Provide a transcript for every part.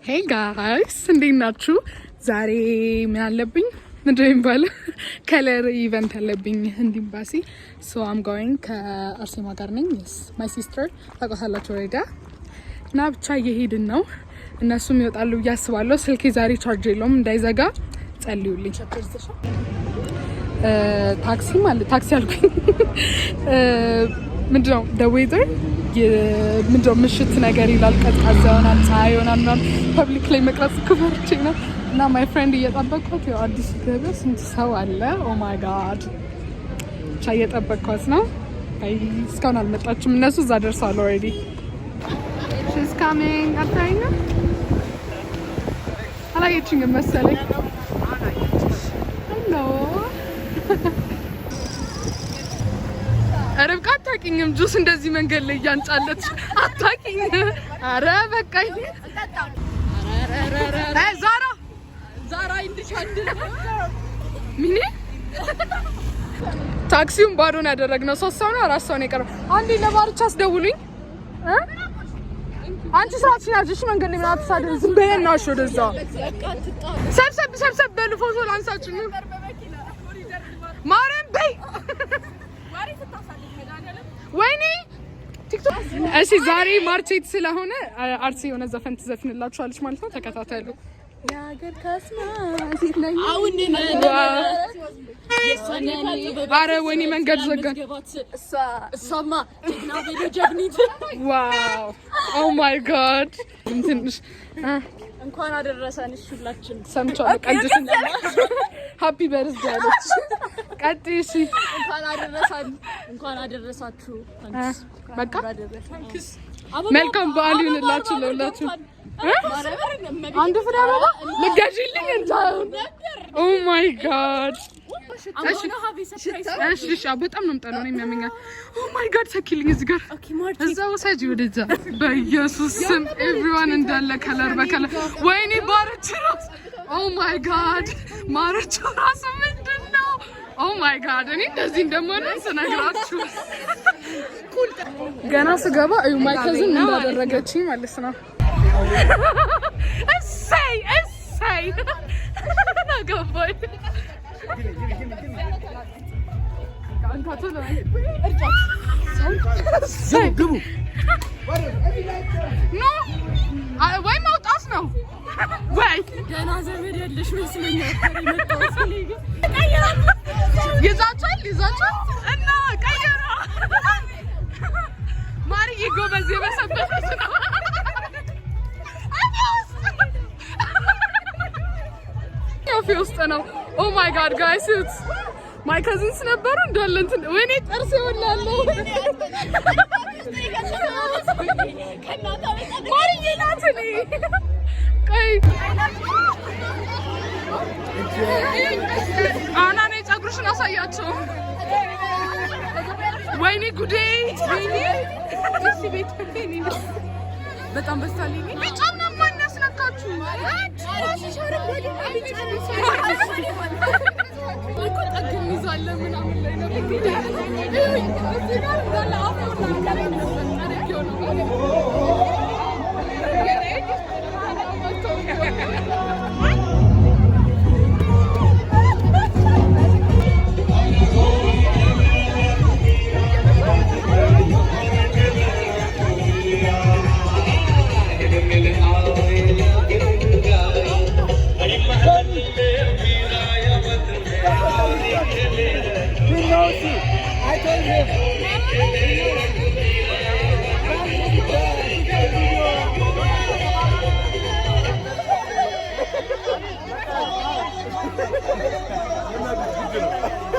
Hey guys, እንዴት ናችሁ? ዛሬ ምን አለብኝ? ምንድነው የሚባለው? ከለር ኢቨንት አለብኝ ህንድ ኤምባሲ። So I'm going ከአርሴማ ጋር ነኝ። Yes, my sister ታውቃላችሁ ወይዳ እና ብቻ እየሄድን ነው። እነሱም ይወጣሉ ብዬ አስባለሁ። ስልኬ ዛሬ ቻርጅ የለውም እንዳይዘጋ ጸልዩልኝ። ታክሲ ማለት ታክሲ አልኩኝ። ምንድነው the weather ምንድነው ምሽት ነገር ይላል። ቀዝቃዛ ይሆናል፣ ፀሐይ ይሆናል ምናምን ፐብሊክ ላይ መቅረጽ ክብርቼ ነው እና ማይ ፍሬንድ እየጠበቅኳት ያው አዲስ ገበያ ስንት ሰው አለ። ኦ ማይ ጋድ ብቻ እየጠበቅኳት ነው። አይ እስካሁን አልመጣችም። እነሱ እዛ ደርሰዋል ኦልሬዲ። she's coming አታይና አላየችኝም መሰለኝ። ሄሎ ርብቃ አታውቂኝም። ጁስ እንደዚህ መንገድ ላይ እያንጫለች አታውቂኝ። ኧረ በቃኝ። ዛራ እንድቻንድ ሚኒ ታክሲውን ባዶ ነው ያደረግነው። 3 ሰው ነው 4 ሰው ነው የቀረው። አንዴ ለባርቻ አስደውሉኝ። አንቺ ስራችን ያዝሽ መንገድ ላይ ምን አትሳደብ። ዝም በይና እሺ። ወደዛ ሰብሰብ በሉ ፎቶ ላንሳችሁ ነው ማርያም በይ። ወይኔ ቲክቶክ እሺ። ዛሬ ማርቼት ስለሆነ አርሲ የሆነ ዘፈን ትዘፍንላችኋለች ማለት ነው። ተከታተሉ። ያገር ካስማ ሲለኝ አሁን አረ ወይኔ መንገድ ዘጋን። እሷማ ጀግና ቤሎ ጀግኒት ዋው ኦ ማይ ጋድ እንትንሽ እንኳን አደረሰን ሁላችን ሰምቻለሁ። ቀንጅስን ሃፒ በርዝዴይ አለች። ቀጥይሽ እንኳን አደረሳችሁ። በቃ መልካም በዓል ይሁንላችሁ ለሁላችሁ። አንድ ፍሬ አበባ ልገዢልኝ እንታውን ኦ ማይ ጋድ እሺ በጣም ነው የምጠላው ነው የሚያመኛል። ኦ ማይ ጋድ ሰኪልኝ እዚህ ጋር እዛ ወሰጂ ወደዛ በኢየሱስ ስም ኤቭሪዋን እንዳለ ከለር በከለር ወይኔ ባረች ራስ ኦ ማይ ጋድ ማረች ራስ ምንድነው? ኦ ማይ ጋድ እኔ እንደዚህ እንደማለ ስነግራችሁ ገና ስገባ እዩ ማይ ከዝን እንዳደረገችኝ ማለት ነው። እሰይ ናገባይ ግቡ ኖ ወይ መውጣት ነው ወይ ገና ዘመድ ያለሽ መስለኛል። ይዛቻል እና ቀየራ ማርዬ ጎበዝ የበሰበሰች ነው። ኦፊ ውስጥ ነው። ኦ ማይ ጋድ ጋይስ ኢትስ ማይ ካዝንስ ነበሩ እንዳለ እንትን ወይኔ ጥርስ ይወላለው ማርዬ ናት። እኔ ቆይ አና ነኝ ፀጉርሽን አሳያቸው። ወይኔ ጉዴ ወይኔ እሺ ቤት ወይኔ በጣም በስታለኝ። ቢጫና ማን ያስነካችሁ? እኮ ጠግም ይዛለ ምናምን ላይ ነው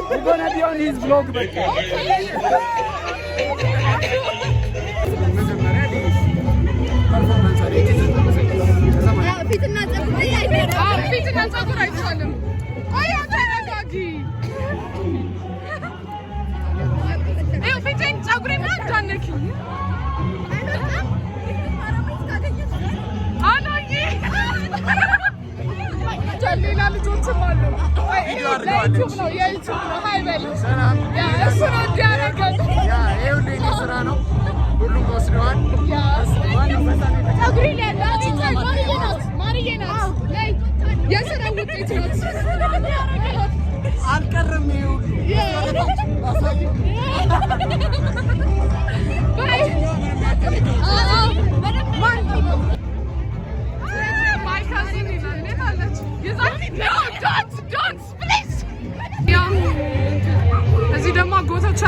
We're gonna be on his vlog, but ፊትና ፀጉር አይቻልም። ቆይ ተረጋጊ። ይኸው ፊቴን ፀጉሬን አታነኪኝ። አሎዬ ሌላ ልጆችም አሉ። የዩቲዩብ ነው ሀይ በል እሱ ነው እንዲያደርገን ይኸውልህ ስራ ነው። ሁሉም ወስደዋል። ፀጉሬን ያለ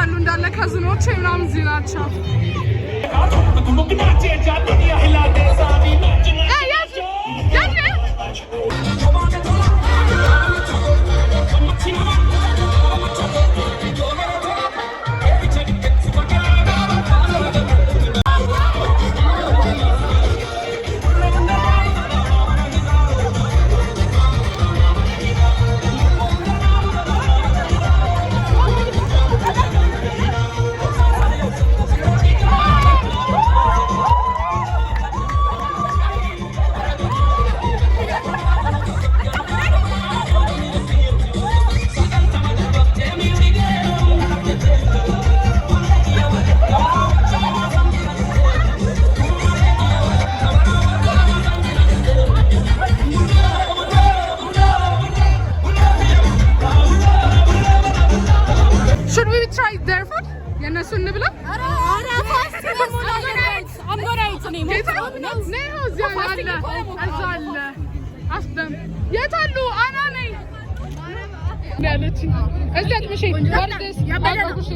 ያሉ እንዳለ ከዝኖች ምናምን እዚህ ናቸው። የታሉ አና ነኝ ያለች እዚህ አጥምሽ ወርደስ ያባጋጉሽ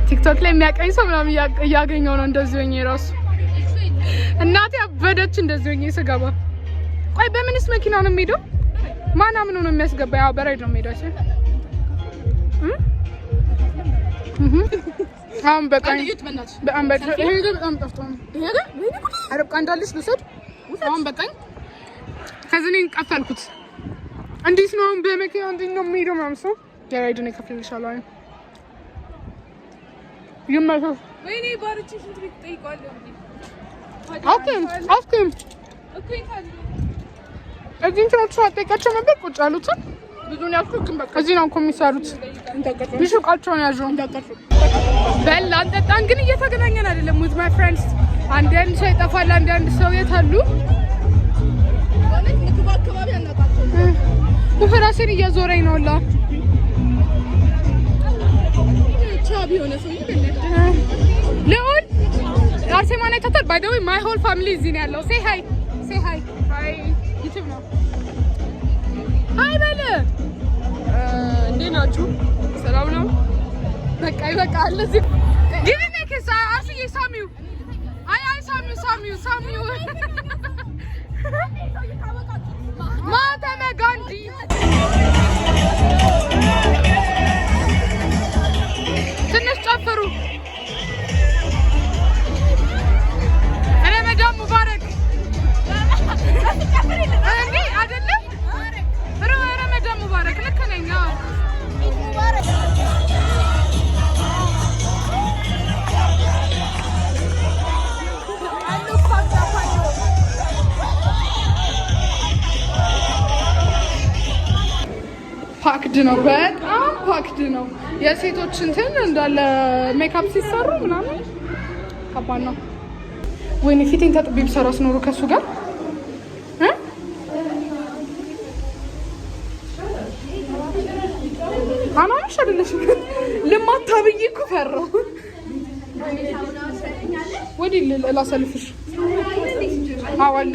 ቲክቶክ ላይ የሚያቀኝ ሰው ምናምን እያገኘው ነው። እንደዚህ ሆኜ ራሱ እናቴ አበደች። እንደዚህ ሆኜ ስገባ ቆይ በምንስ መኪና ነው የሚሄደው? ማን አምኖ ነው የሚያስገባ? ያው በራይድ ነው የሚሄደው እሺ። አሁን በቃኝ በጣም በቃኝ። ይሄ በጣም ጠፍቶ ነው ይሄ አረብ ቃንዳልሽ ልውሰድ። አሁን በቃኝ። ከዚህ ነው ቀፈልኩት። እንዴት ነው በመኪና እንዴት ነው የሚሄደው? ምናምን ሰው የራይድ ነው ከፍልልሻለሁ። አይ ይመጣው ወይኔ ባርቺ ሽንት ቤት ጠይቀዋለሁ እንዴ? አፍከም እዚህ ትሮቹ አጠቃቸው ነበር ቁጭ አሉት። ብዙን ያልኩት በቃ እዚህ ነው እኮ የሚሰሩት። ቢሹቃቸውን ያዡ እንዳቀርፉ በል አንጠጣን። ግን እየተገናኘን አይደለም with my friends። አንዳንድ ሰው ይጠፋል፣ አንዳንድ ሰው የታሉ ማለት ምክባ አካባቢ አናጣቸው። ፍራሴን እያዞረኝ ነው ላ ቻቢ ሆነ ሰው ይበለጥ ለኦል አርሴማና ይታታል። by the way my whole family እዚህ ነው ያለው። say hi hi YouTube ነው። ሃይ በለ እንዴት ናችሁ? ሰላም ነው? በቃ ይበቃል። እዚህ give me a kiss አስዬ ሳሚው አይ ሳሚው ማተመ ጋንዲ ትንሽ ጨፍሩ። ረመዳን ሙባረክ እንዴ አይደለም? ረመዳን ሙባረክ ልክ ነኝ። ሙባረክ ፓክድ ነው፣ በጣም ፓክድ ነው። የሴቶች እንትን እንዳለ ሜካፕ ሲሰሩ ምናምን ከባድ ነው። ወይኔ ፊቴን ታጥቤ ብሰራስ ኖሮ ከሱ ጋር አናሽ አይደለሽም ልማታብይ እኮ ፈራሁ። ወዲህ ላሰልፍሽ አዋለ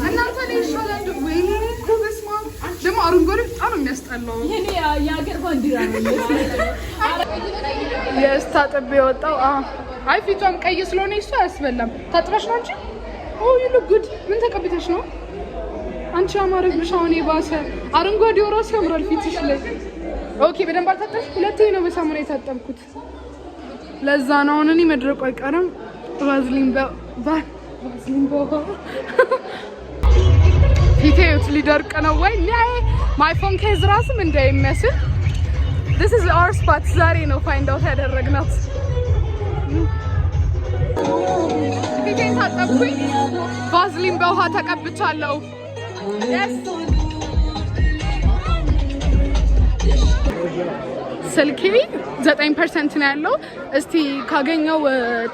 እናንተ ላይ ይሻላል። ወይኔ እኮ በስመ አብ ደግሞ አረንጓዴ በጣም ነው የሚያስጠላው። ይሄ የሀገር ባንዲራ ነው። የስታጥቤ የወጣው አይ ፊቷም ቀይ ስለሆነ እሱ አያስበላም። ታጥበሽ ነው እንጂ ኦ ዩ ሉክ ጉድ። ምን ተቀብተሽ ነው አንቺ? አማረብሽ አሁን የባሰ አረንጓዴው ራሱ ያምራል ፊትሽ ላይ። ኦኬ በደንብ አልታጠብሽ? ሁለቴ ነው በሳሙና የታጠብኩት። ለዛ ነው አሁን እኔ መድረቁ አይቀርም። ቫዝሊን ፊቴ ሊደርቅ ነው ወይ? ማይ ፎን ኬዝ ራስም እንዳይመስል this is our spot። ዛሬ ነው ፋይንድ አውት ያደረግናት። ፊቴን ታጠብኩኝ፣ ቫዝሊን በውሃ ተቀብቻለሁ። ስልኬ 9% ነው ያለው። እስቲ ካገኘው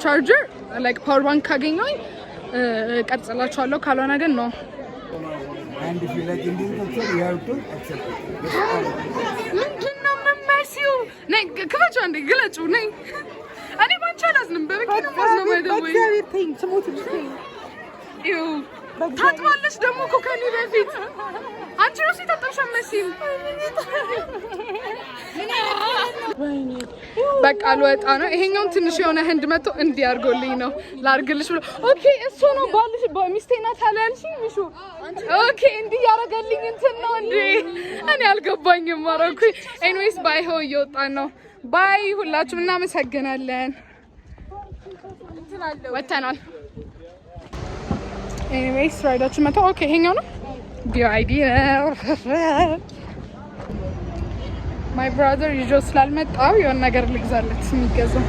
ቻርጀር ላይክ ፓወር ባንክ ካገኘው ቀርጽላችኋለሁ። ካልሆነ ግን ነው and if you like Indian culture you have to accept it. ምንድነው መመሲው? ነይ ከፈቻ እንደ ግለጩ ነይ። እኔ ባንቺ አላዝንም በበቂ ነው ማዝነው ማለት ነው። እግዚአብሔር ተይኝ ስሞት ልትይ ይው ታጥባለች ደግሞ እኮ ከኔ በፊት አንቺ ነው ሲታጠብሽ መሲል በቃ ልወጣ ነው። ይሄኛውን ትንሽ የሆነ ህንድ መጥቶ እንዲያርጎልኝ ነው ላርግልሽ ብሎ ኦኬ እሱ ነው ባልሽ በሚስቴ ናት አላልሽኝ ሚሹ ኦኬ እንዲህ ያረጋልኝ እንትን ነው እንዴ እኔ አልገባኝም ማረኩ ኤኒዌይስ ባይ ሆ እየወጣን ነው ባይ ሁላችሁም እናመሰግናለን ወተናል ኤኒዌይስ ራይዳችን መጣ ኦኬ ይሄኛው ነው ቢአይዲ ማይ ብራዘር ይዞ ስላልመጣው የሆነ ነገር ልግዛለት የሚገዛው